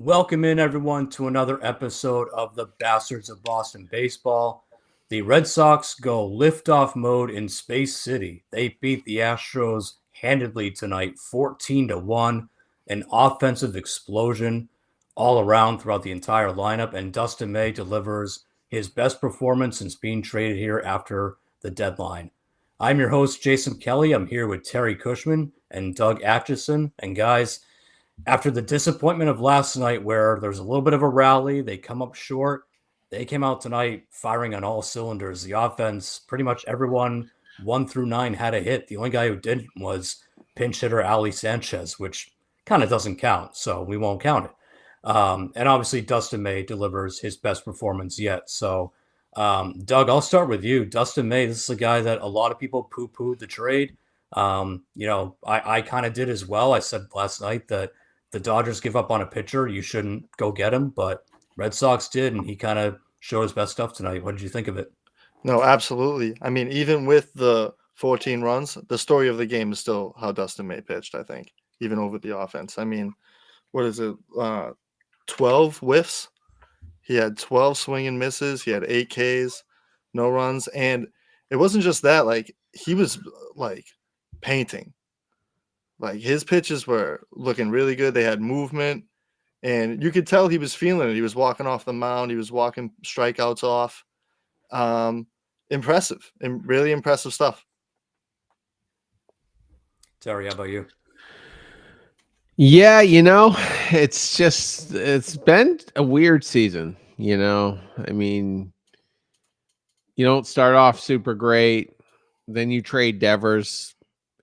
Welcome in, everyone, to another episode of the Bastards of Boston Baseball. The Red Sox go liftoff mode in Space City. They beat the Astros handedly tonight, 14-1. An offensive explosion all around throughout the entire lineup, and Dustin May delivers his best performance since being traded here after the deadline. I'm your host, Jason Kelly. I'm here with Terry Cushman and Doug Atchison. And guys, after the disappointment of last night, where there's a little bit of a rally, they come up short. They came out tonight firing on all cylinders. The offense, pretty much everyone 1 through 9 had a hit. The only guy who didn't was pinch hitter Ali Sanchez, which kind of doesn't count, so we won't count it. And obviously, Dustin May delivers his best performance yet. So, Doug, I'll start with you. Dustin May, this is a guy that a lot of people poo pooed the trade. I kind of did as well. I said last night that the Dodgers give up on a pitcher, you shouldn't go get him, but Red Sox did, and he kind of showed his best stuff tonight. What did you think of it? No, absolutely. I mean, even with the 14 runs, the story of the game is still how Dustin May pitched, I think, even over the offense. I mean, what is it? 12 whiffs. He had 12 swing and misses. He had 8 Ks, no runs. And it wasn't just that, like, he was like painting. Like, his pitches were looking really good. They had movement, and you could tell he was feeling it. He was walking off the mound. He was walking strikeouts off. Impressive and really impressive stuff. Terry, how about you? Yeah, it's been a weird season, I mean, you don't start off super great, then you trade Devers,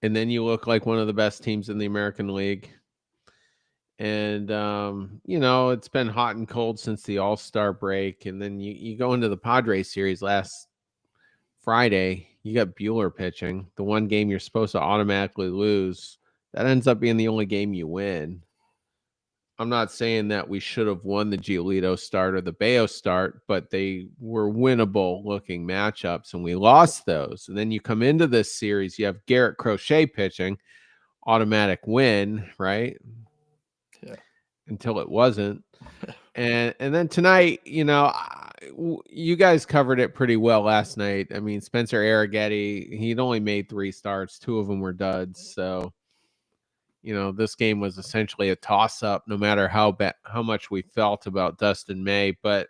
and then you look like one of the best teams in the American League. And it's been hot and cold since the All-Star break, and then you go into the Padres series last Friday, you got Buehler pitching, the one game you're supposed to automatically lose. That ends up being the only game you win. I'm not saying that we should have won the Giolito start or the Bayo start, but they were winnable looking matchups, and we lost those. And then you come into this series, you have Garrett Crochet pitching, automatic win, right? Yeah. Until it wasn't. And then tonight, you guys covered it pretty well last night. I mean, Spencer Arrighetti, he'd only made 3 starts. 2 of them were duds. So, this game was essentially a toss-up, no matter how much we felt about Dustin May. But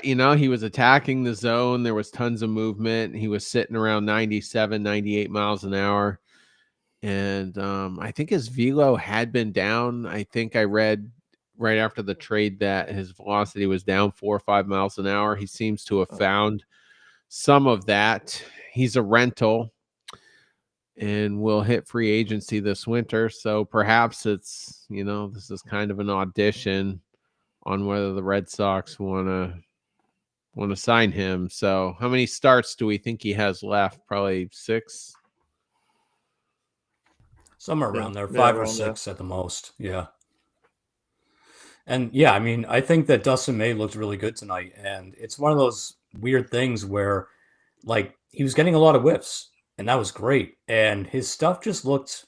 he was attacking the zone. There was tons of movement. He was sitting around 97, 98 miles an hour. And I think his velo had been down. I think I read right after the trade that his velocity was down 4 or 5 miles an hour. He seems to have found some of that. He's a rental and will hit free agency this winter. So perhaps it's, this is kind of an audition on whether the Red Sox want to sign him. So how many starts do we think he has left? Probably 6. Somewhere around there, 5 or 6 at the most. Yeah. And yeah, I mean, I think that Dustin May looked really good tonight. And it's one of those weird things where, like, he was getting a lot of whiffs, and that was great. And his stuff just looked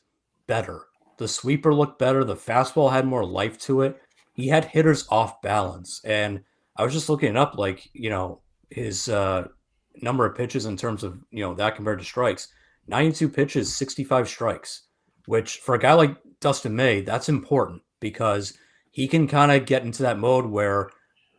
better. The sweeper looked better. The fastball had more life to it. He had hitters off balance. And I was just looking it up, like, his number of pitches in terms of, that compared to strikes. 92 pitches, 65 strikes, which for a guy like Dustin May, that's important because he can kind of get into that mode where,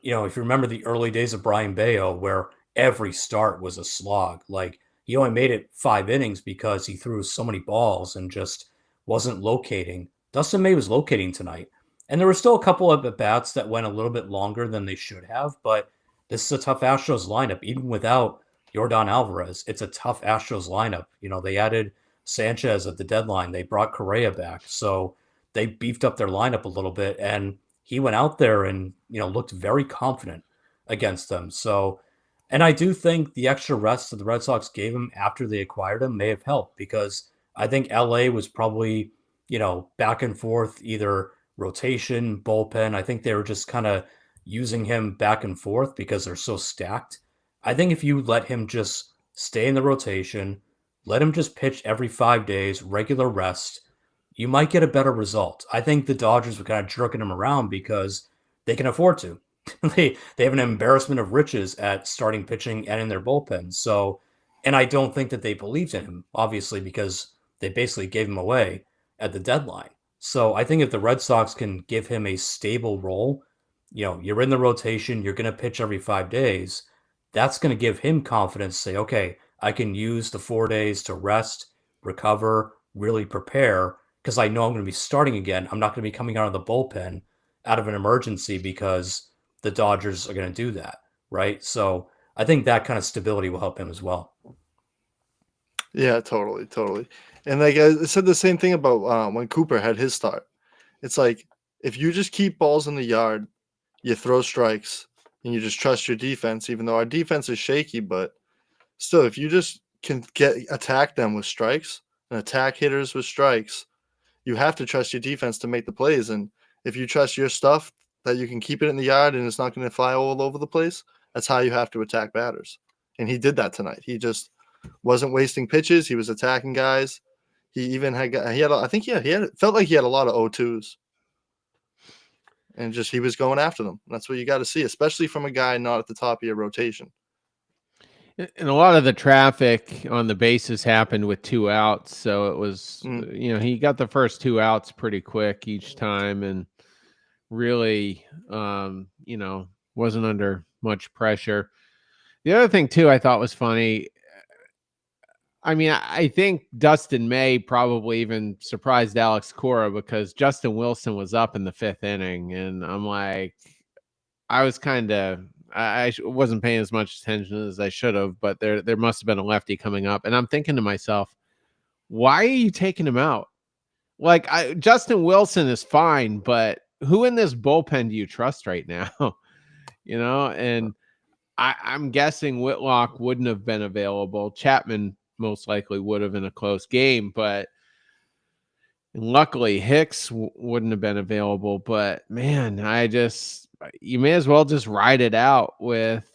if you remember the early days of Brian Bayo, where every start was a slog. Like, he only made it 5 innings because he threw so many balls and just wasn't locating. Dustin May was locating tonight. And there were still a couple of at-bats that went a little bit longer than they should have, but this is a tough Astros lineup. Even without Yordan Alvarez, it's a tough Astros lineup. They added Sanchez at the deadline. They brought Correa back. So they beefed up their lineup a little bit, and he went out there and, looked very confident against them. So, and I do think the extra rest that the Red Sox gave him after they acquired him may have helped because I think LA was probably, back and forth, either rotation, bullpen. I think they were just kind of using him back and forth because they're so stacked. I think if you let him just stay in the rotation, let him just pitch every 5 days, regular rest, you might get a better result. I think the Dodgers were kind of jerking him around because they can afford to. They have an embarrassment of riches at starting pitching and in their bullpen. So, and I don't think that they believed in him, obviously, because they basically gave him away at the deadline. So I think if the Red Sox can give him a stable role, you're in the rotation, you're going to pitch every 5 days. That's going to give him confidence. Say, okay, I can use the 4 days to rest, recover, really prepare because I know I'm going to be starting again. I'm not going to be coming out of the bullpen out of an emergency because the Dodgers are going to do that, right? So I think that kind of stability will help him as well. Yeah, totally, totally. And like I said the same thing about when Cooper had his start. It's like if you just keep balls in the yard, you throw strikes, and you just trust your defense, even though our defense is shaky, but still, if you just can attack them with strikes and attack hitters with strikes, you have to trust your defense to make the plays. And if you trust your stuff that you can keep it in the yard and it's not going to fly all over the place, that's how you have to attack batters. And he did that tonight. He just wasn't wasting pitches. He was attacking guys. He even had I think he had felt like he had a lot of O2s. And just he was going after them. That's what you got to see, especially from a guy not at the top of your rotation. And a lot of the traffic on the bases happened with 2 outs. So it was, he got the first 2 outs pretty quick each time and really, wasn't under much pressure. The other thing, too, I thought was funny. I mean, I think Dustin May probably even surprised Alex Cora because Justin Wilson was up in the 5th inning. And I'm like, I was kind of, I wasn't paying as much attention as I should have, but there must have been a lefty coming up. And I'm thinking to myself, why are you taking him out? Like, Justin Wilson is fine, but who in this bullpen do you trust right now? And I'm guessing Whitlock wouldn't have been available. Chapman most likely would have in a close game, but luckily Hicks wouldn't have been available. But man, you may as well just ride it out with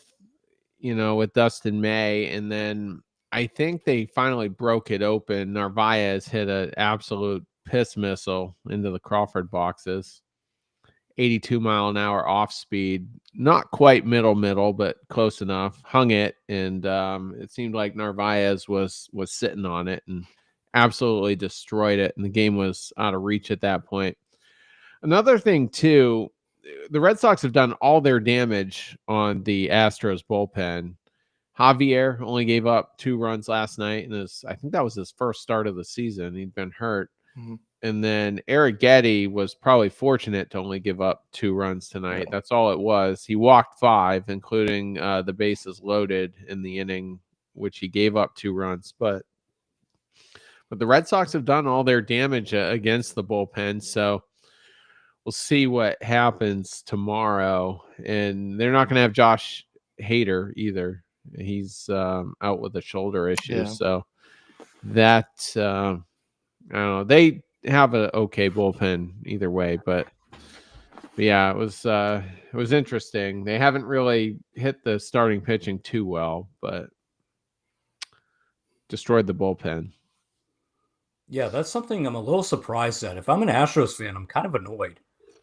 Dustin May. And then I think they finally broke it open. Narvaez hit an absolute piss missile into the Crawford boxes. 82-mile-an-hour off speed, not quite middle, but close enough. Hung it, and it seemed like Narvaez was sitting on it and absolutely destroyed it. And the game was out of reach at that point. Another thing too, the Red Sox have done all their damage on the Astros bullpen. Javier only gave up 2 runs last night, and I think that was his first start of the season. He'd been hurt. Mm-hmm. And then Eric Getty was probably fortunate to only give up 2 runs tonight. Yeah. That's all it was. He walked 5, including the bases loaded in the inning, which he gave up 2 runs. But the Red Sox have done all their damage against the bullpen. So we'll see what happens tomorrow. And they're not going to have Josh Hader either. He's out with a shoulder issue. Yeah. So that, I don't know. They have an okay bullpen either way, but yeah, it was interesting. They haven't really hit the starting pitching too well, but destroyed the bullpen. Yeah, that's something I'm a little surprised at. If I'm an Astros fan, I'm kind of annoyed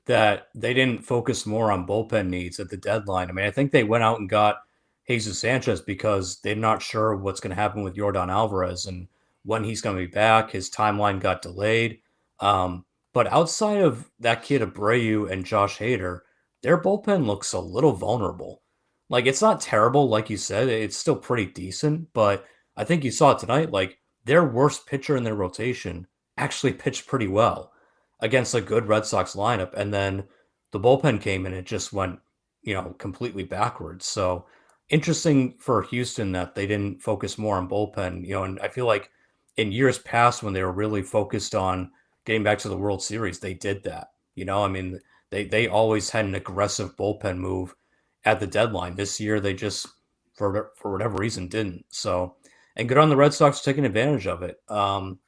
that they didn't focus more on bullpen needs at the deadline. I mean, I think they went out and got Jesus Sanchez because they're not sure what's going to happen with Yordan Alvarez and when he's going to be back. His timeline got delayed. But outside of that kid Abreu and Josh Hader, their bullpen looks a little vulnerable. Like, it's not terrible, like you said. It's still pretty decent, but I think you saw it tonight. Like, their worst pitcher in their rotation actually pitched pretty well against a good Red Sox lineup. And then the bullpen came and it just went, completely backwards. So interesting for Houston that they didn't focus more on bullpen, and I feel like in years past when they were really focused on getting back to the World Series, they did that. I mean, they always had an aggressive bullpen move at the deadline. This year, they just, for whatever reason, didn't. So, and good on the Red Sox taking advantage of it. I'm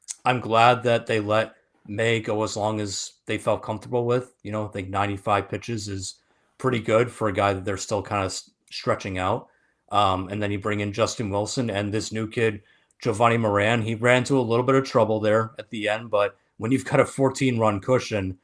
glad that they let May go as long as they felt comfortable with. I think 95 pitches is pretty good for a guy that they're still kind of stretching out. And then you bring in Justin Wilson and this new kid, Giovanni Moran. He ran into a little bit of trouble there at the end, but when you've got a 14-run cushion,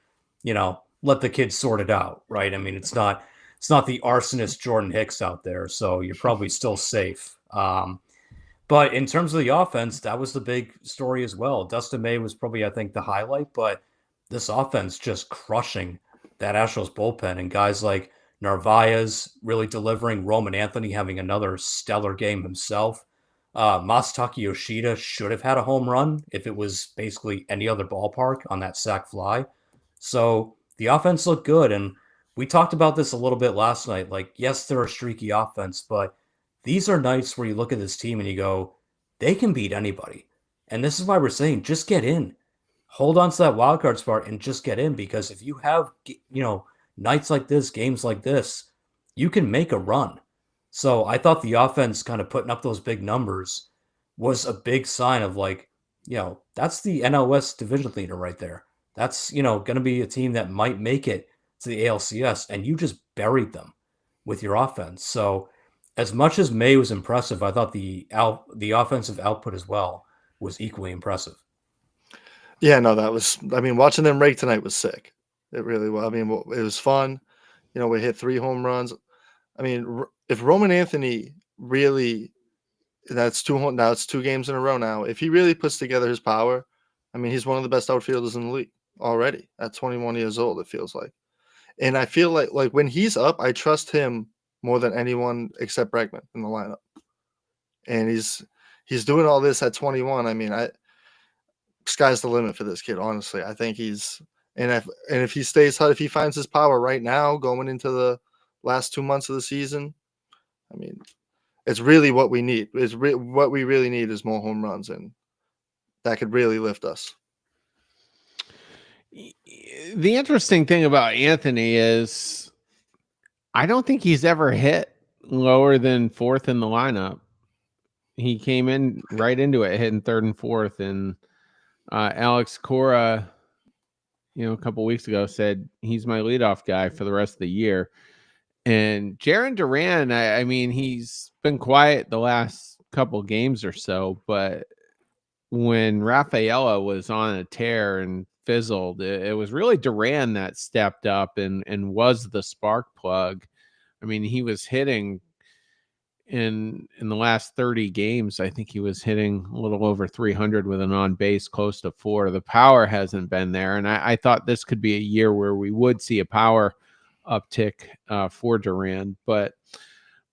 let the kids sort it out, right? I mean, it's not the arsonist Jordan Hicks out there, so you're probably still safe. But in terms of the offense, that was the big story as well. Dustin May was probably, I think, the highlight, but this offense just crushing that Astros bullpen, and guys like Narvaez really delivering, Roman Anthony having another stellar game himself. Masataka Yoshida should have had a home run if it was basically any other ballpark on that sac fly. So the offense looked good, and we talked about this a little bit last night. Like, yes, they're a streaky offense, but these are nights where you look at this team and you go, they can beat anybody. And this is why we're saying just get in. Hold on to that wild card spot and just get in, because if you have, nights like this, games like this, you can make a run. So I thought the offense kind of putting up those big numbers was a big sign of like, that's the NL West division leader right there. That's, going to be a team that might make it to the ALCS, and you just buried them with your offense. So as much as May was impressive, I thought the offensive output as well was equally impressive. Yeah, no, watching them rake tonight was sick. It really was. I mean, it was fun. We hit 3 home runs. I mean, if Roman Anthony really, it's 2 games in a row now. If he really puts together his power, I mean, he's one of the best outfielders in the league already at 21 years old, it feels like. And I feel like when he's up, I trust him more than anyone except Bregman in the lineup. And he's doing all this at 21. I mean, sky's the limit for this kid, honestly. I think if he stays hot, if he finds his power right now going into the last 2 months of the season, I mean, it's really what we need. What we really need is more home runs, and that could really lift us. The interesting thing about Anthony is I don't think he's ever hit lower than 4th in the lineup. He came in right into it, hitting 3rd and 4th, and Alex Cora, a couple weeks ago said he's my leadoff guy for the rest of the year. And Jarren Duran, I mean, he's been quiet the last couple games or so, but when Rafaela was on a tear and fizzled, it was really Duran that stepped up and was the spark plug. I mean, he was hitting in the last 30 games. I think he was hitting a little over 300 with an on base close to 4. The power hasn't been there, and I thought this could be a year where we would see a power uptick for Duran, but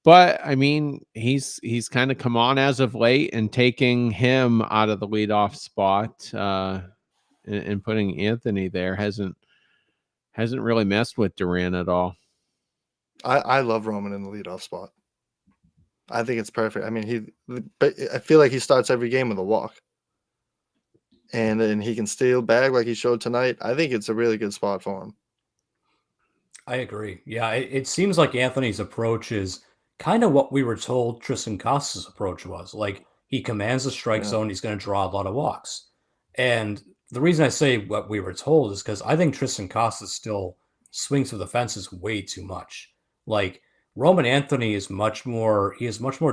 I mean, he's kind of come on as of late, and taking him out of the leadoff spot and putting Anthony there hasn't really messed with Duran at all. I love Roman in the leadoff spot. I think it's perfect. I mean, I feel like he starts every game with a walk, and then he can steal bag like he showed tonight. I think it's a really good spot for him. I agree. Yeah, it seems like Anthony's approach is kind of what we were told Tristan Casas' approach was. Like, he commands the strike zone, he's going to draw a lot of walks. And the reason I say what we were told is because I think Tristan Casas still swings for the fences way too much. Like, Roman Anthony has much more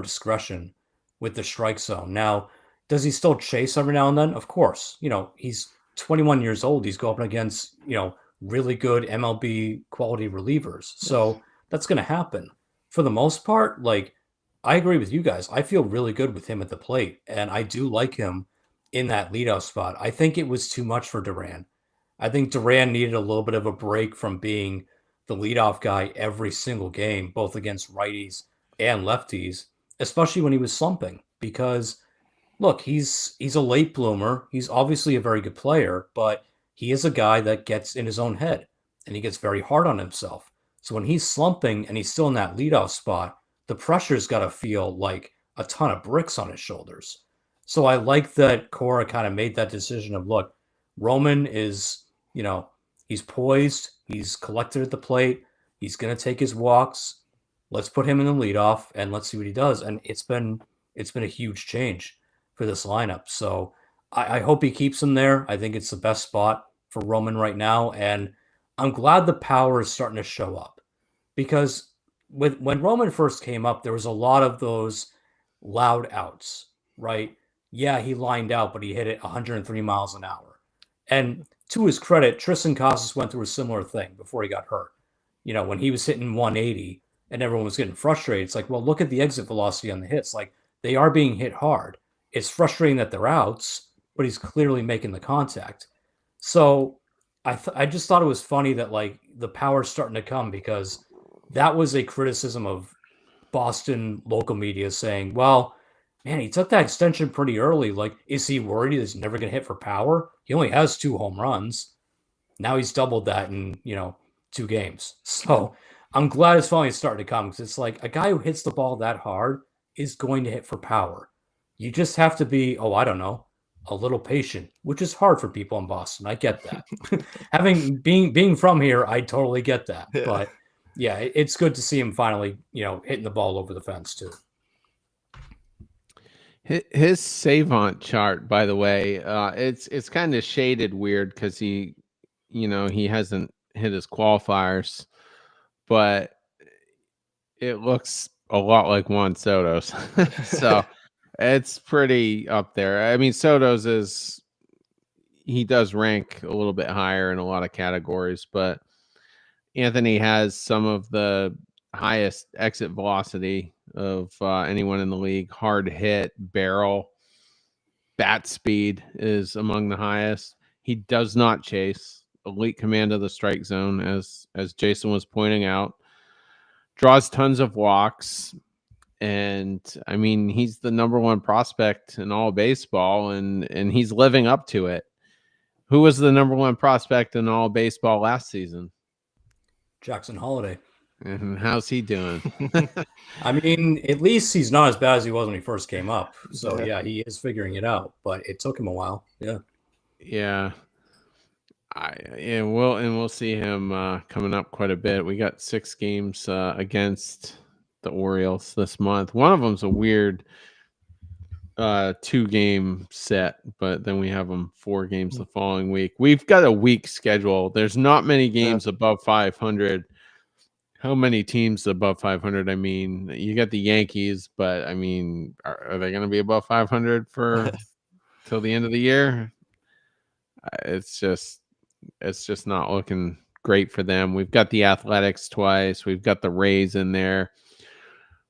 discretion with the strike zone. Now, does he still chase every now and then? Of course. He's 21 years old. He's going up against, really good MLB quality relievers. So that's going to happen. For the most part, like, I agree with you guys. I feel really good with him at the plate, and I do like him in that leadoff spot. I think it was too much for Duran. I think Duran needed a little bit of a break from being the leadoff guy every single game, both against righties and lefties, especially when he was slumping. Because, look, he's a late bloomer. He's obviously a very good player, but he is a guy that gets in his own head, and he gets very hard on himself. So when he's slumping and he's still in that leadoff spot, the pressure's got to feel like a ton of bricks on his shoulders. So I like that Cora kind of made that decision of, look, Roman is, he's poised, he's collected at the plate, he's going to take his walks. Let's put him in the leadoff and let's see what he does. And it's been a huge change for this lineup. So I hope he keeps him there. I think it's the best spot for Roman right now, and I'm glad the power is starting to show up, because when Roman first came up, there was a lot of those loud outs, right? Yeah, he lined out, but he hit it 103 miles an hour. And to his credit, Tristan Casas went through a similar thing before he got hurt. When he was hitting 180 and everyone was getting frustrated, it's like, well, look at the exit velocity on the hits. Like, they are being hit hard. It's frustrating that they're outs, but he's clearly making the contact. So I just thought it was funny that like the power's starting to come, because that was a criticism of Boston local media saying, well, man, he took that extension pretty early. Like, is he worried he's never going to hit for power? He only has 2 home runs. Now he's doubled that in, 2 games. So I'm glad it's finally starting to come, because it's like a guy who hits the ball that hard is going to hit for power. You just have to be, I don't know, a little patient, which is hard for people in Boston. I get that. being from here, I totally get that. Yeah. But yeah, it's good to see him finally, hitting the ball over the fence too. His savant chart, by the way, it's kind of shaded weird because he hasn't hit his qualifiers, but it looks a lot like Juan Soto's. So it's pretty up there. I mean, Soto's he does rank a little bit higher in a lot of categories, but Anthony has some of the highest exit velocity of anyone in the league. Hard hit, barrel, bat speed is among the highest. He does not chase. Elite command of the strike zone, as Jason was pointing out. Draws tons of walks. And I mean, he's the number 1 prospect in all baseball, and he's living up to it. Who was the number 1 prospect in all baseball last season? Jackson Holiday. And how's he doing? I mean, at least he's not as bad as he was when he first came up. So yeah, he is figuring it out, but it took him a while. Yeah. Yeah. We'll see him coming up quite a bit. We got 6 games against the Orioles this month. One of them's a weird 2-game set, but then we have them 4 games the following week. We've got a weak schedule. There's not many games above 500. How many teams above 500? I mean, you got the Yankees, but I mean, are they going to be above 500 for till the end of the year? It's just not looking great for them. We've got the Athletics twice. We've got the Rays in there.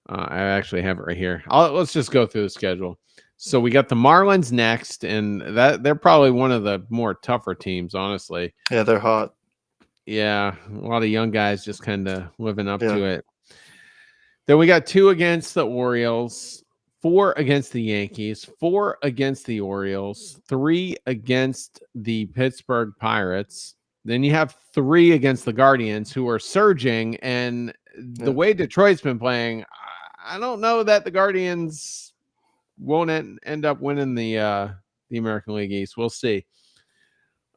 I actually have it right here. Let's just go through the schedule. So we got the Marlins next, and they're probably one of the more tougher teams, honestly. Yeah, they're hot. Yeah, a lot of young guys just kind of living up to it. Then we got 2 against the Orioles, 4 against the Yankees, 4 against the Orioles, 3 against the Pittsburgh Pirates. Then you have 3 against the Guardians, who are surging. And the way Detroit's been playing, I don't know that the Guardians won't end up winning the American League East. We'll see.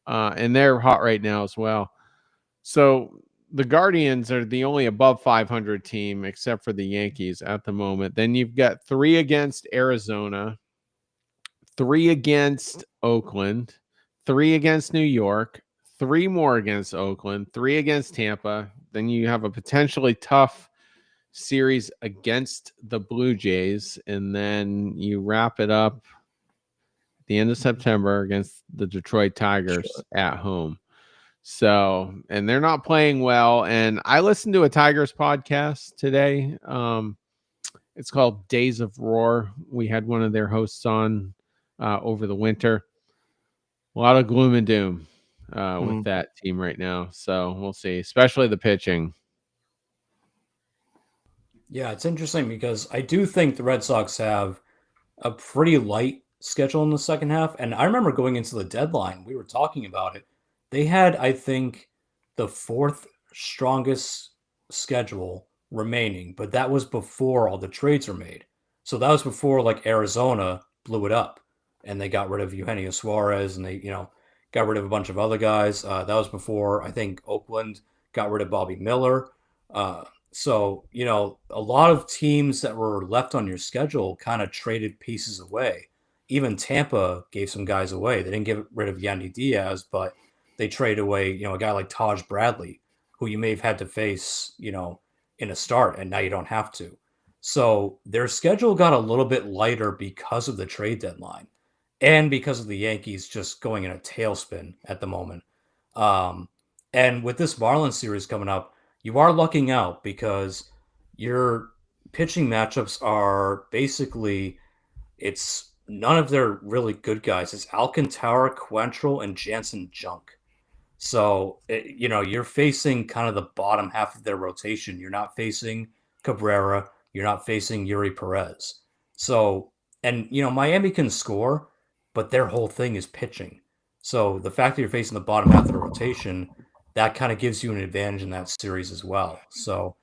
And they're hot right now as well. So the Guardians are the only above 500 team, except for the Yankees at the moment. Then you've got 3 against Arizona, 3 against Oakland, 3 against New York, 3 more against Oakland, 3 against Tampa. Then you have a potentially tough series against the Blue Jays, and then you wrap it up at the end of September against the Detroit Tigers at home. So, and they're not playing well. And I listened to a Tigers podcast today. It's called Days of Roar. We had one of their hosts on over the winter. A lot of gloom and doom with that team right now. So we'll see, especially the pitching. Yeah, it's interesting because I do think the Red Sox have a pretty light schedule in the second half. And I remember going into the deadline, we were talking about it. They had, I think, the 4th strongest schedule remaining, but that was before all the trades were made. So that was before like Arizona blew it up and they got rid of Eugenio Suarez and they, got rid of a bunch of other guys. That was before, I think, Oakland got rid of Bobby Miller. So, a lot of teams that were left on your schedule kind of traded pieces away. Even Tampa gave some guys away. They didn't get rid of Yandy Diaz, but they traded away, a guy like Taj Bradley, who you may have had to face, in a start, and now you don't have to. So their schedule got a little bit lighter because of the trade deadline. and because of the Yankees just going in a tailspin at the moment. Um, and with this Marlins series coming up, you are lucking out because your pitching matchups are basically it's none of their really good guys. It's Alcantara, Quantrill, and Jansen Junk. So, you're facing kind of the bottom half of their rotation. You're not facing Cabrera. You're not facing Yuri Perez. So, and, Miami can score, but their whole thing is pitching. So the fact that you're facing the bottom half of the rotation, that kind of gives you an advantage in that series as well. So,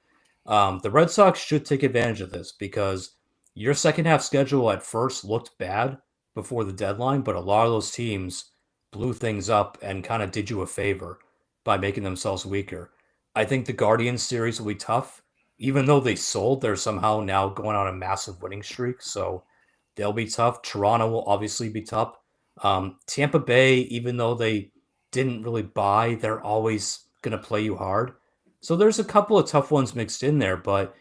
the Red Sox should take advantage of this because your second half schedule at first looked bad before the deadline, but a lot of those teams blew things up and kind of did you a favor by making themselves weaker. I think the Guardians series will be tough. Even though they sold, they're somehow now going on a massive winning streak. So they'll be tough. Toronto will obviously be tough. Tampa Bay, even though they didn't really buy, they're always going to play you hard. So there's a couple of tough ones mixed in there, but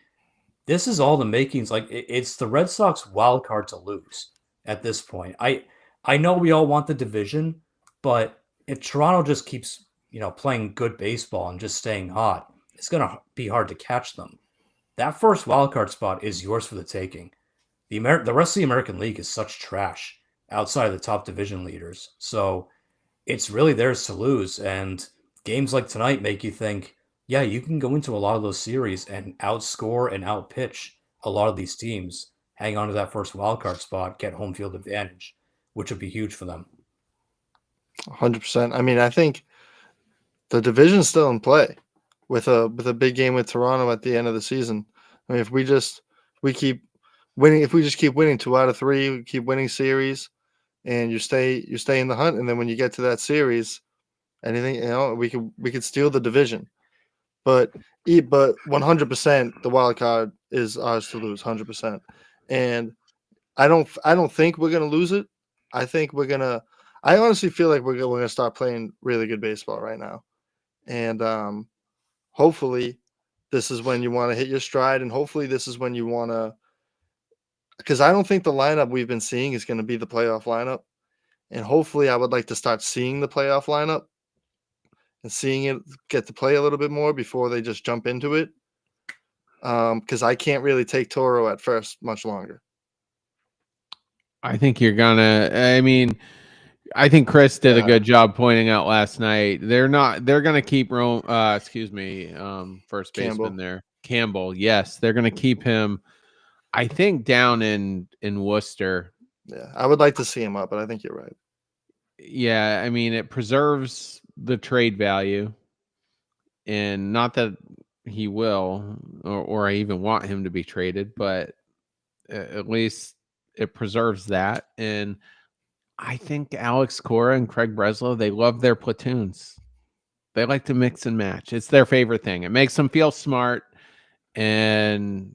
this is all the makings. Like it's the Red Sox wild card to lose at this point. I know we all want the division, but if Toronto just keeps playing good baseball and just staying hot, it's gonna be hard to catch them. That first wild card spot is yours for the taking. The rest of the American League is such trash outside of the top division leaders. So it's really theirs to lose. And games like tonight make you think, yeah, you can go into a lot of those series and outscore and outpitch a lot of these teams, hang on to that first wildcard spot, get home field advantage, which would be huge for them. 100%. I mean, I think the division's still in play with a big game with Toronto at the end of the season. I mean, if we keep winning, if we just keep winning 2 out of 3, we keep winning series, and you stay in the hunt, and then when you get to that series, anything we could steal the division. But 100% the wild card is ours to lose, 100%. And I don't think we're gonna lose it. I think we're gonna. I honestly feel like we're gonna start playing really good baseball right now, and hopefully, this is when you want to hit your stride, and hopefully, this is when you want to. Because I don't think the lineup we've been seeing is going to be the playoff lineup, and hopefully, I would like to start seeing the playoff lineup and seeing it get to play a little bit more before they just jump into it. Because I can't really take Toro at first much longer. I think you're gonna. I mean, I think Chris did a good job pointing out last night. They're gonna keep first Campbell. baseman there. Campbell, yes. They're gonna keep him, I think, down in Worcester. Yeah, I would like to see him up, but I think you're right. Yeah, I mean, it preserves the trade value. And not that he will, or I even want him to be traded, but at least it preserves that. And I think Alex Cora and Craig Breslow, they love their platoons. They like to mix and match. It's their favorite thing. It makes them feel smart. And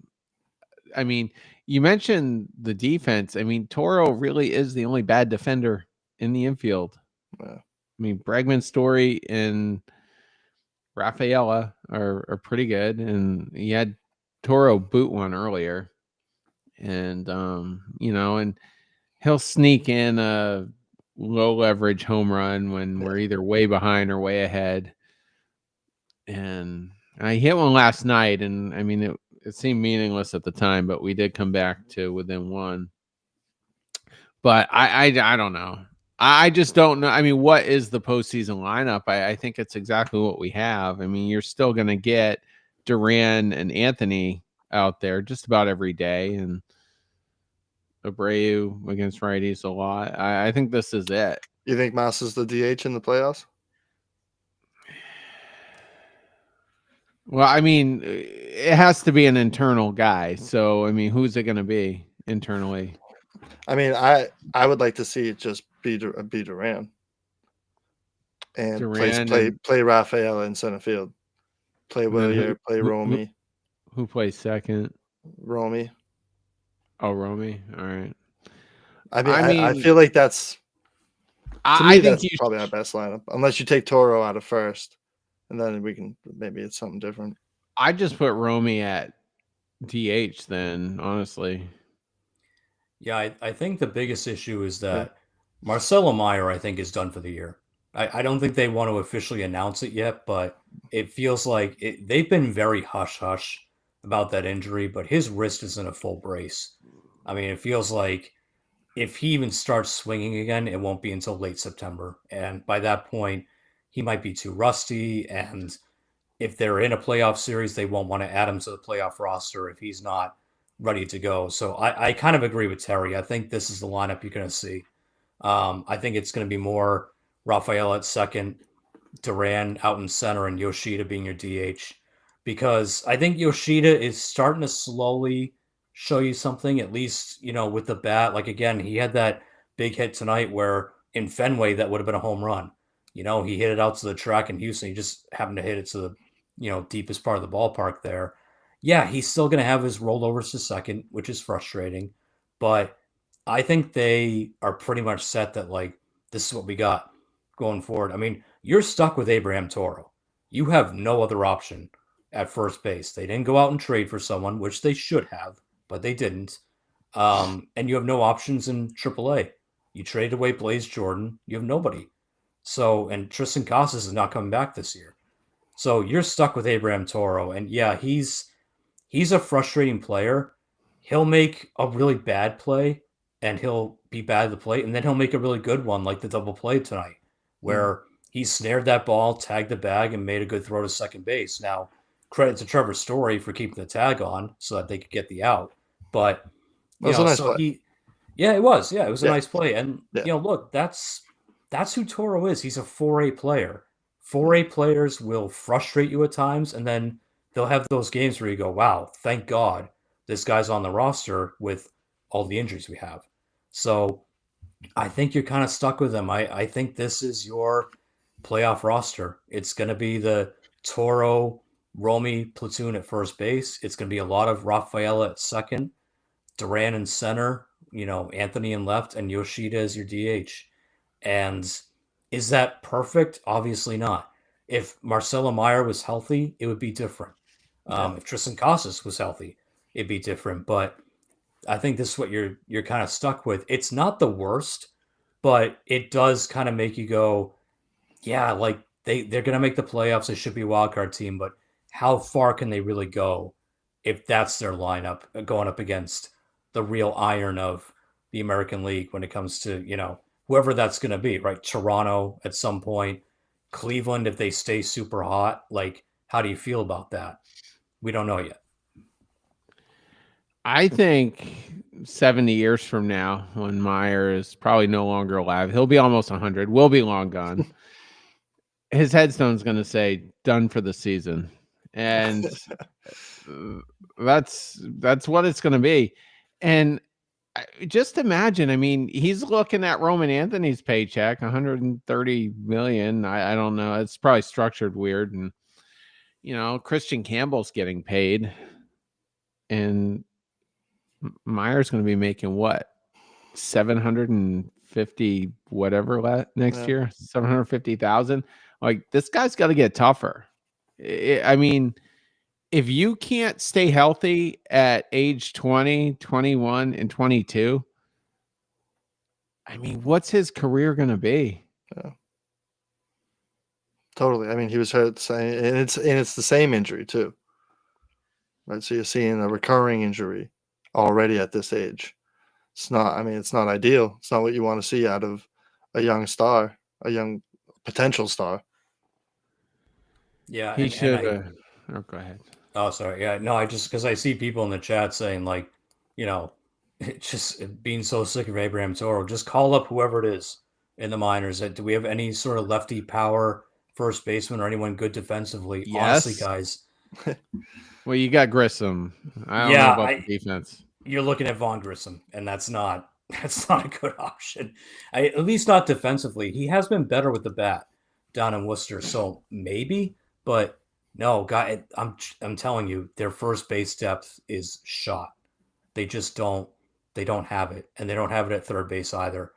I mean, you mentioned the defense. I mean, Toro really is the only bad defender in the infield. Yeah. I mean, Bregman, Story, and Rafaela are pretty good. And he had Toro boot one earlier. And, and he'll sneak in a low leverage home run when we're either way behind or way ahead. And I hit one last night, and I mean, it seemed meaningless at the time, but we did come back to within one. But I don't know. I just don't know. I mean, what is the postseason lineup? I think it's exactly what we have. I mean, you're still going to get Duran and Anthony out there just about every day, and Abreu against righties a lot. I think this is it. You think Moss is the DH in the playoffs? Well, I mean, it has to be an internal guy. So, I mean, who's it going to be internally? I mean, I would like to see it just be Duran and play Rafael in center field. Play Willier, play Romy. Who plays second? Romy. Oh, Romy. All right. I mean, I feel like that's probably our best lineup, unless you take Toro out of first, and then maybe it's something different. I just put Romy at DH then, honestly. Yeah, I think the biggest issue is that Marcelo Meyer, I think, is done for the year. I don't think they want to officially announce it yet, but it feels like they've been very hush hush about that injury, but his wrist is in a full brace. I mean, it feels like if he even starts swinging again, it won't be until late September. And by that point, he might be too rusty. And if they're in a playoff series, they won't want to add him to the playoff roster if he's not ready to go. So I kind of agree with Terry. I think this is the lineup you're going to see. I think it's going to be more Rafael at second, Duran out in center, and Yoshida being your DH. Because I think Yoshida is starting to slowly show you something, at least, with the bat. Like, again, he had that big hit tonight where in Fenway that would have been a home run. He hit it out to the track in Houston. He just happened to hit it to the, deepest part of the ballpark there. Yeah, he's still going to have his rollovers to second, which is frustrating. But I think they are pretty much set that, like, this is what we got going forward. I mean, you're stuck with Abraham Toro. You have no other option at first base. They didn't go out and trade for someone, which they should have, but they didn't. And you have no options in AAA. You traded away Blaze Jordan. You have nobody. So, and Tristan Casas is not coming back this year. So you're stuck with Abraham Toro. And yeah, he's a frustrating player. He'll make a really bad play and he'll be bad at the plate, and then he'll make a really good one like the double play tonight, where he snared that ball, tagged the bag, and made a good throw to second base. Now, credit to Trevor Story for keeping the tag on so that they could get the out. But That was a nice play. Yeah, it was. Yeah, it was a Yeah. nice play. And Yeah. look, that's who Toro is. He's a 4A player. 4A players will frustrate you at times, and then they'll have those games where you go, "Wow, thank God this guy's on the roster with all the injuries we have." So I think you're kind of stuck with them. I think this is your playoff roster. It's going to be the Toro Romy platoon at first base. It's going to be a lot of Rafaela at second, Duran in center, Anthony in left, and Yoshida as your DH. And is that perfect? Obviously not. If Marcelo Meyer was healthy, it would be different. If Tristan Casas was healthy, it'd be different. But I think this is what you're kind of stuck with. It's not the worst, but it does kind of make you go, yeah, like they're gonna make the playoffs. They should be a wild card team, but how far can they really go if that's their lineup going up against the real iron of the American League when it comes to, whoever that's gonna be, right? Toronto at some point, Cleveland if they stay super hot. Like, how do you feel about that? We don't know yet. I think 70 years from now, when Meyer is probably no longer alive, he'll be almost 100. We'll be long gone. His headstone's going to say "done for the season," and that's what it's going to be. And just imagine. I mean, he's looking at Roman Anthony's paycheck, 130 million. I don't know. It's probably structured weird, and Christian Campbell's getting paid, and Meyer's going to be making what, 750 whatever next year, 750,000. Like, this guy's got to get tougher. I mean, if you can't stay healthy at age 20, 21, and 22, I mean, what's his career going to be? Yeah. Totally. I mean, he was hurt, and it's the same injury too. Right. So you're seeing a recurring injury already at this age. It's not ideal. It's not what you want to see out of a young star, a young potential star. Yeah, He should. Oh, go ahead. Oh, sorry. Yeah, no, because I see people in the chat saying, like, just being so sick of Abraham Toro, just call up whoever it is in the minors. Do we have any sort of lefty power first baseman or anyone good defensively? Yes. Honestly, guys. Well, you got Grissom. I don't know about the defense. You're looking at Vaughn Grissom, and that's not a good option. At least not defensively. He has been better with the bat down in Worcester, so maybe, but no, guy, I'm telling you, their first base depth is shot. They just don't have it, and they don't have it at third base either.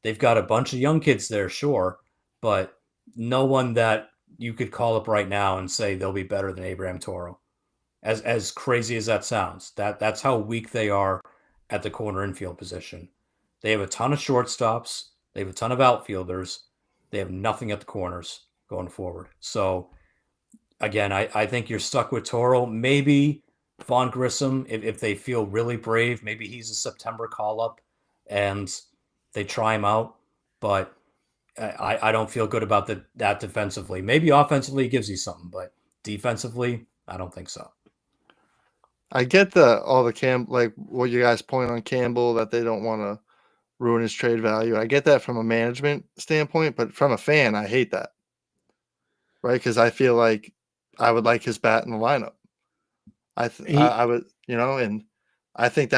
They've got a bunch of young kids there, sure, but no one that you could call up right now and say they'll be better than Abraham Toro. As crazy as that sounds, that's how weak they are at the corner infield position. They have a ton of shortstops. They have a ton of outfielders. They have nothing at the corners going forward. So again, I think you're stuck with Toro. Maybe Vaughn Grissom, if they feel really brave, maybe he's a September call up and they try him out. But I don't feel good about that defensively. Maybe offensively it gives you something, but defensively, I don't think so. I get like what you guys point on Campbell, that they don't want to ruin his trade value. I get that from a management standpoint, but from a fan, I hate that. Right? Because I feel like I would like his bat in the lineup. I would, and I think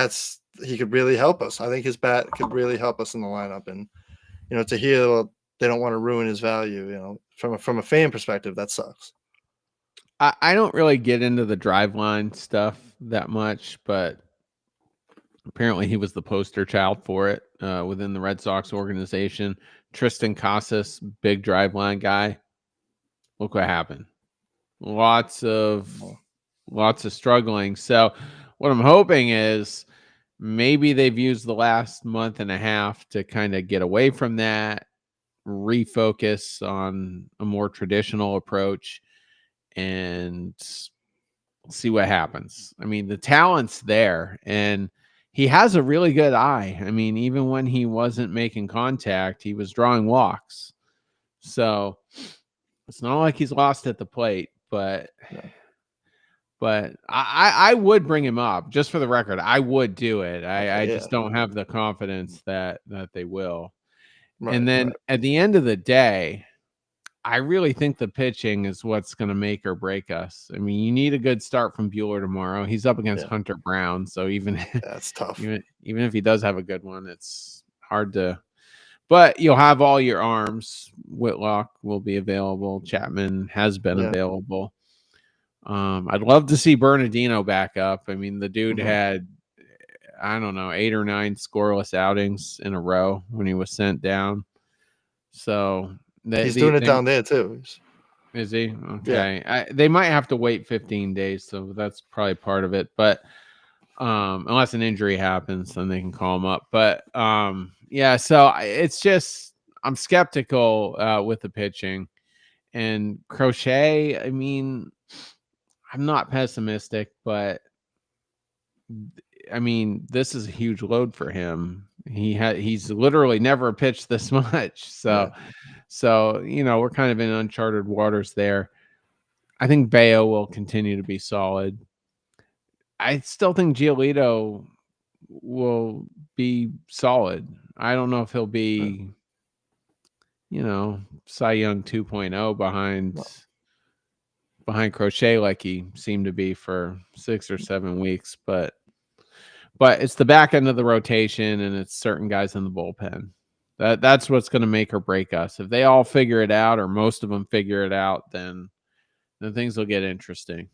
he could really help us. I think his bat could really help us in the lineup, and to hear they don't want to ruin his value, from a fan perspective, that sucks. I don't really get into the driveline stuff that much, but apparently he was the poster child for it within the Red Sox organization. Tristan Casas, big driveline guy. Look what happened. Lots of struggling. So what I'm hoping is maybe they've used the last month and a half to kind of get away from that, refocus on a more traditional approach, and see what happens. I mean, the talent's there, and he has a really good eye. I mean, even when he wasn't making contact, he was drawing walks. So it's not like he's lost at the plate, but I would bring him up, just for the record. I would do it. I just don't have the confidence that they will. Right, and then at the end of the day, I really think the pitching is what's going to make or break us. I mean, you need a good start from Buehler tomorrow. He's up against Hunter Brown, so that's tough. Even if he does have a good one, it's hard to. But you'll have all your arms. Whitlock will be available. Chapman has been available. I'd love to see Bernardino back up. I mean, the dude had, I don't know, 8 or 9 scoreless outings in a row when he was sent down. So he's doing it down there too. Is he? Okay. Yeah. They might have to wait 15 days, so that's probably part of it. But unless an injury happens, then they can call him up. But so it's just, I'm skeptical with the pitching. And Crochet, I mean, I'm not pessimistic, but I mean, this is a huge load for him. He's literally never pitched this much. So we're kind of in uncharted waters there. I think Bayo will continue to be solid. I still think Giolito will be solid. I don't know if he'll be, Cy Young 2.0 behind Crochet like he seemed to be for 6 or 7 weeks, but it's the back end of the rotation, and it's certain guys in the bullpen. That's what's going to make or break us. If they all figure it out, or most of them figure it out, then things will get interesting.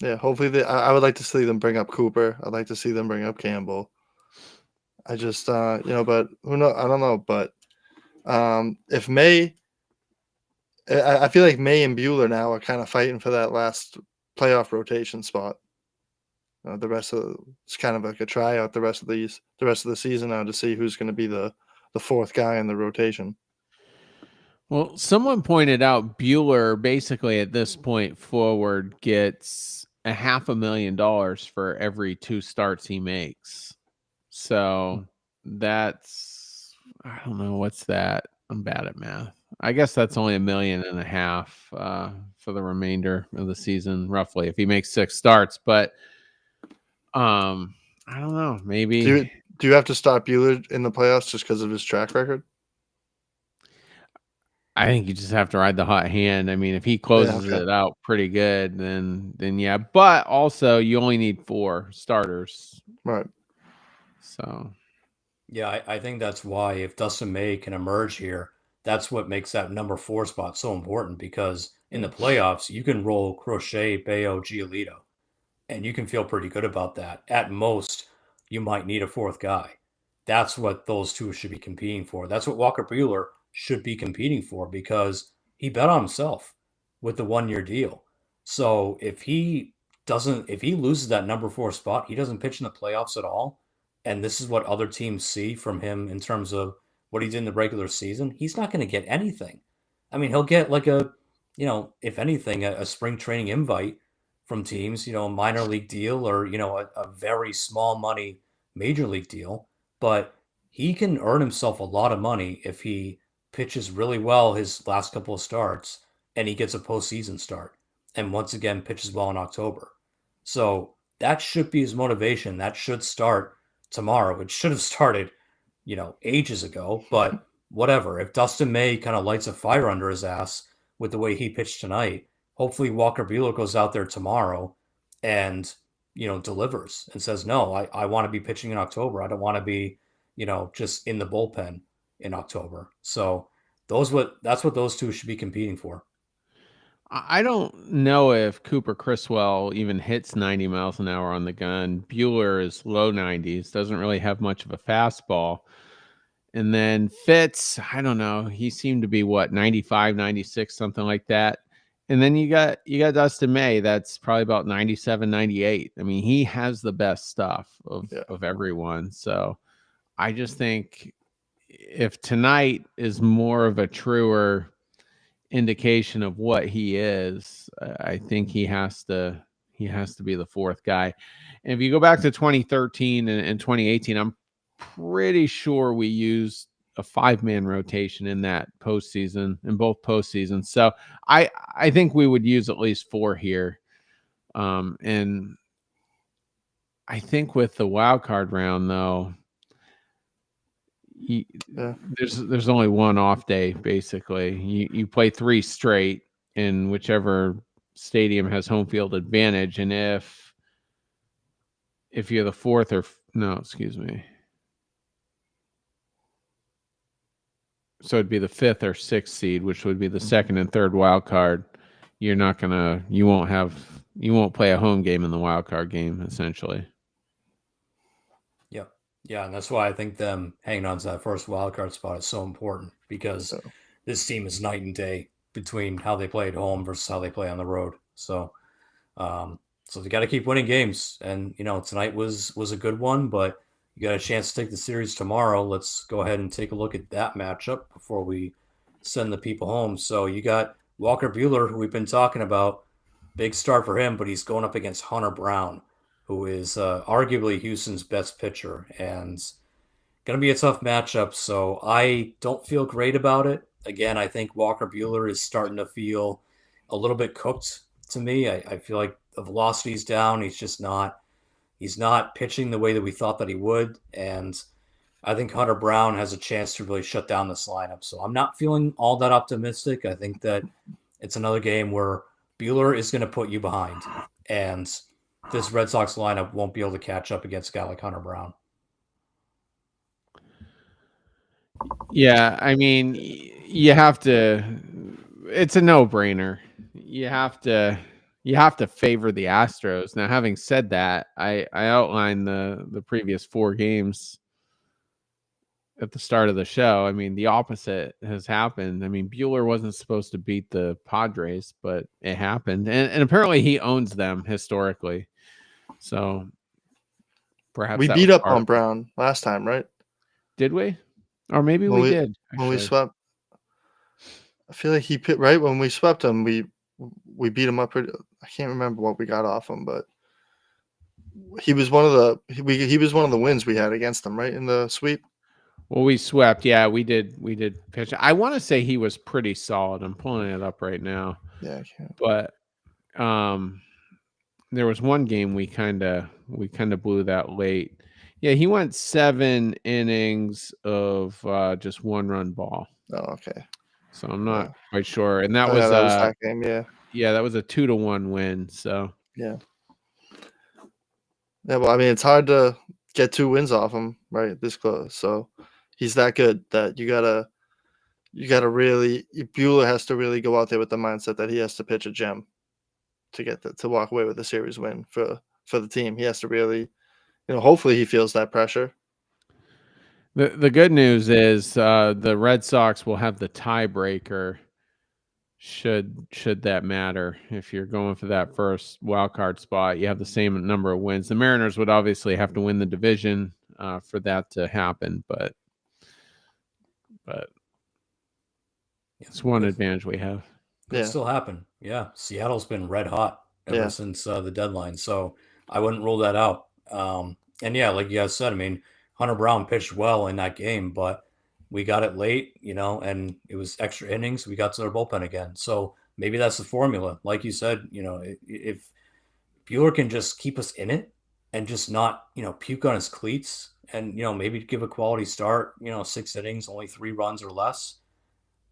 Yeah, hopefully I would like to see them bring up Cooper. I'd like to see them bring up Campbell. I just but who knows? I don't know. But if May, I feel like May and Buehler now are kind of fighting for that last playoff rotation spot. The rest of it's kind of like a tryout. The rest of the season now to see who's going to be the fourth guy in the rotation. Well, someone pointed out Buehler basically at this point forward gets $500,000 for every 2 starts he makes. So that's, I don't know, what's that? I'm bad at math. I guess that's only $1.5 million for the remainder of the season, roughly, if he makes 6 starts. But I don't know. Maybe do you have to stop Buehler in the playoffs just because of his track record? I think you just have to ride the hot hand. I mean, if he closes it out pretty good, then yeah. But also, you only need 4 starters, right? So, yeah, I think that's why if Dustin May can emerge here, that's what makes that number 4 spot so important, because in the playoffs you can roll Crochet, Bayo, Giolito, and you can feel pretty good about that. At most, you might need a 4th guy. That's what those 2 should be competing for. That's what Walker Buehler should be competing for, because he bet on himself with the 1-year deal. So if he loses that number 4 spot, he doesn't pitch in the playoffs at all, and this is what other teams see from him in terms of what he did in the regular season, he's not going to get anything. I mean, he'll get like if anything, a spring training invite from teams, a minor league deal or, a very small money major league deal. But he can earn himself a lot of money if he pitches really well his last couple of starts and he gets a postseason start and once again pitches well in October. So that should be his motivation. That should start tomorrow. It should have started, ages ago, but whatever. If Dustin May kind of lights a fire under his ass with the way he pitched tonight, hopefully Walker Buehler goes out there tomorrow and, delivers and says, no, I want to be pitching in October. I don't want to be, just in the bullpen in October. So that's what those two should be competing for. I don't know if Cooper Criswell even hits 90 miles an hour on the gun. Buehler is low 90s, doesn't really have much of a fastball. And then Fitz, I don't know. He seemed to be 95, 96, something like that. And then you got Dustin May, that's probably about 97, 98. I mean, he has the best stuff of everyone. So I just think if tonight is more of a truer indication of what he is, I think he has to be the fourth guy. And if you go back to 2013 and 2018, I'm pretty sure we used a 5-man rotation in that postseason, in both postseasons. So I think we would use at least 4 here. And I think with the wild card round, though, there's only one off day. Basically, you play 3 straight in whichever stadium has home field advantage, and if you're the fourth or no, excuse me. So it'd be the 5th or 6th seed, which would be the 2nd and 3rd wild card. You won't play a home game in the wild card game, essentially. Yep. Yeah, and that's why I think them hanging on to that first wild card spot is so important because this team is night and day between how they play at home versus how they play on the road. So they got to keep winning games, and tonight was a good one, but you got a chance to take the series tomorrow. Let's go ahead and take a look at that matchup before we send the people home. So you got Walker Buehler, who we've been talking about. Big start for him, but he's going up against Hunter Brown, who is arguably Houston's best pitcher, and going to be a tough matchup. So I don't feel great about it. Again, I think Walker Buehler is starting to feel a little bit cooked to me. I feel like the velocity's down. He's not pitching the way that we thought that he would. And I think Hunter Brown has a chance to really shut down this lineup. So I'm not feeling all that optimistic. I think that it's another game where Buehler is going to put you behind. And this Red Sox lineup won't be able to catch up against a guy like Hunter Brown. Yeah, I mean, you have to. It's a no-brainer. You have to favor the Astros. Now, having said that, I outlined the previous 4 games at the start of the show. I mean, the opposite has happened. I mean, Buehler wasn't supposed to beat the Padres, but it happened, and apparently he owns them historically. So perhaps we beat up on Brown last time, right? Did we? Or maybe we did. When we swept, I feel like he pit right when we swept him. We beat him up. I can't remember what we got off him, but he was one of the wins we had against him, right, in the sweep. Well, we swept. Yeah, we did pitch. I want to say he was pretty solid. I'm pulling it up right now. Yeah, I can't. But there was one game we kind of blew that late. Yeah, he went 7 innings of just 1-run ball. Oh, okay. So I'm not quite sure. And that was that game, yeah. Yeah, that was a 2-1 win. So yeah. Well, I mean, it's hard to get 2 wins off him, right? This close. So he's that good that you gotta really. Buehler has to really go out there with the mindset that he has to pitch a gem to walk away with a series win for the team. He has to really. Hopefully he feels that pressure. The good news is the Red Sox will have the tiebreaker should that matter. If you're going for that first wild card spot, you have the same number of wins. The Mariners would obviously have to win the division for that to happen, but it's one advantage we have. Could Yeah. still happen. Yeah, Seattle's been red hot ever since the deadline, so I wouldn't rule that out. And yeah, like you guys said, I mean, Hunter Brown pitched well in that game, but we got it late, and it was extra innings. We got to their bullpen again, so maybe that's the formula. Like you said, if Bueller can just keep us in it and just not, puke on his cleats, and maybe give a quality start, 6 innings, only 3 runs or less.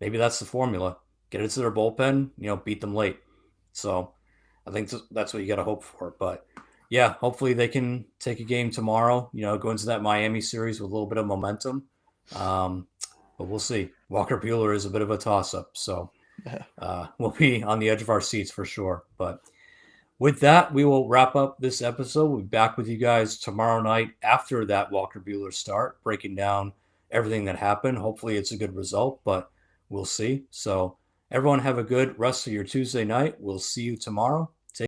Maybe that's the formula. Get it to their bullpen, beat them late. So I think that's what you got to hope for. But yeah, hopefully they can take a game tomorrow, go into that Miami series with a little bit of momentum. But we'll see. Walker Bueller is a bit of a toss-up. So we'll be on the edge of our seats for sure. But with that, we will wrap up this episode. We'll be back with you guys tomorrow night after that Walker Bueller start, breaking down everything that happened. Hopefully it's a good result, but we'll see. So everyone have a good rest of your Tuesday night. We'll see you tomorrow.